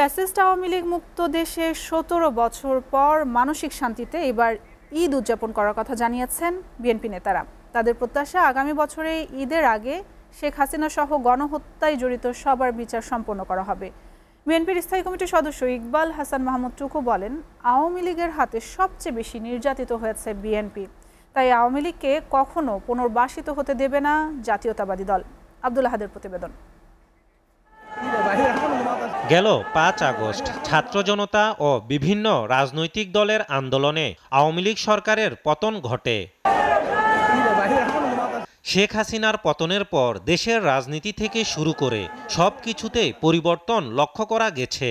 Fascist Awami League মুক্ত দেশে ১৭ বছর পর মানসিক শান্তিতে এবার ঈদ উদযাপন করার কথা জানিয়েছেন বিএনপি নেতারা। তাদের প্রত্যাশা আগামী বছরে ঈদের আগে শেখ হাসিনা সহ গণহত্যায় জড়িত সবার বিচার সম্পন্ন করা হবে। বিএনপির স্থায়ী কমিটির সদস্য ইকবাল হাসান মাহমুদ টুকু বলেন, আওয়ামী লীগের হাতে সবচেয়ে বেশি নির্যাতিত হয়েছে বিএনপি, তাই আওয়ামী লীগকে কখনো পুনর্বাসিত হতে দেবে না জাতীয়তাবাদী দল। আব্দুল আহাদের প্রতিবেদন। গেল ৫ আগস্ট ছাত্র জনতা ও বিভিন্ন রাজনৈতিক দলের আন্দোলনে আওয়ামী লীগ সরকারের পতন ঘটে। শেখ হাসিনার পতনের পর দেশের রাজনীতি থেকে শুরু করে সব কিছুতেই পরিবর্তন লক্ষ্য করা গেছে।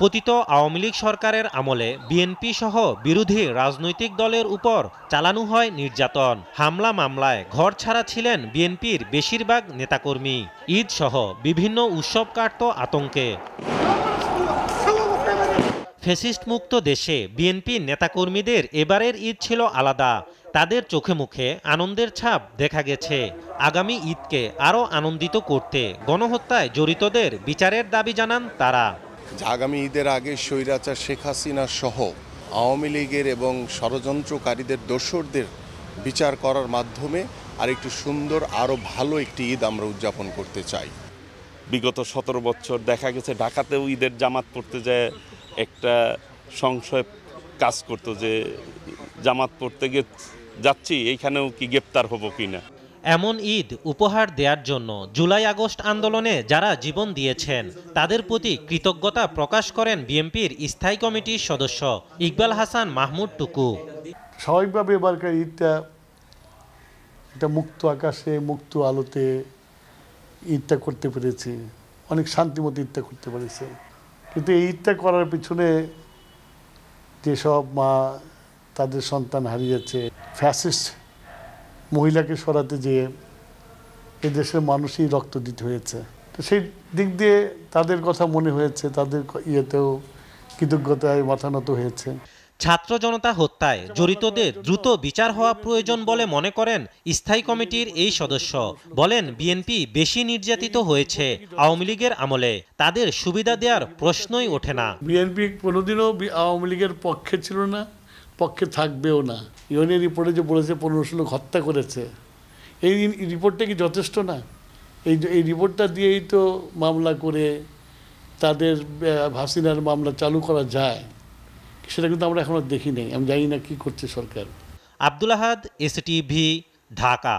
পতিত আওয়ামী লীগ সরকারের আমলে বিএনপি সহ বিরোধী রাজনৈতিক দলের উপর চালানো হয় নির্যাতন। হামলা মামলায় ঘর ছাড়া ছিলেন বিএনপির বেশিরভাগ নেতাকর্মী। ঈদ সহ বিভিন্ন উৎসব কাটত আতঙ্কে। ফ্যাসিস্ট মুক্ত দেশে বিএনপি নেতাকর্মীদের এবারের ঈদ ছিল আলাদা। তাদের চোখে মুখে আনন্দের ছাপ দেখা গেছে। আগামী ঈদকে আরও আনন্দিত করতে গণহত্যায় জড়িতদের বিচারের দাবি জানান তারা। আগামী ঈদের আগে স্বৈরাচার শেখ হাসিনা সহ আওয়ামী লীগের এবং ষড়যন্ত্রকারীদের দোসরদের বিচার করার মাধ্যমে আরেকটু সুন্দর আরও ভালো একটি ঈদ আমরা উদযাপন করতে চাই। বিগত ১৭ বছর দেখা গেছে ঢাকাতেও ঈদের জামাত পড়তে যায় একটা সংশয় কাজ করতো যে জামাত পড়তে গিয়ে যাচ্ছি এইখানেও কি গ্রেপ্তার হব কিনা। এমন ঈদ উপহার দেওয়ার জন্য জুলাই আগস্ট আন্দোলনে যারা জীবন দিয়েছেন তাদের প্রতি কৃতজ্ঞতা প্রকাশ করেন বিএনপির স্থায়ী কমিটির সদস্য ইকবাল হাসান মাহমুদ টুকু। স্বাভাবিকভাবে এবারকার ঈদটা একটা মুক্ত আকাশে মুক্ত আলোতে ঈদটা করতে পেরেছি, অনেক শান্তিমতো ঈদটা করতে পেরেছে। কিন্তু এই ঈদটা করার পিছনে যেসব মা তাদের সন্তান হারিয়েছে, ফ্যাসিস্ট মহিলাকে সরাতে যেয়ে এই দেশের মানুষই রক্ত দিতে হয়েছে, তো সেই দিক দিয়ে তাদের কথা মনে হয়েছে, তাদের ইয়েতেও কৃতজ্ঞতায় মাথা নত হয়েছে। ছাত্র জনতা হত্যায় জড়িতদের দ্রুত বিচার হওয়া প্রয়োজন বলে মনে করেন স্থায়ী কমিটির এই সদস্য। বলেন, বিএনপি বেশি নির্যাতিত হয়েছে আওয়ামী লীগের আমলে, তাদের সুবিধা দেওয়ার প্রশ্নই ওঠে না। বিএনপি কোনোদিনও আওয়ামী লীগের পক্ষে ছিল না, পক্ষে থাকবেও না। ইউএনএ রিপোর্টে যে বলেছে ১৫০০ লোক হত্যা করেছে, এই রিপোর্টটা কি যথেষ্ট না? এই রিপোর্টটা দিয়েই তো মামলা করে তাদের হাসিনার মামলা চালু করা যায়, সেটা কিন্তু আমরা এখনো দেখি নাই। আমি জানি না কি করছে সরকার। আব্দুল আহাদ, এসটিভি, ঢাকা।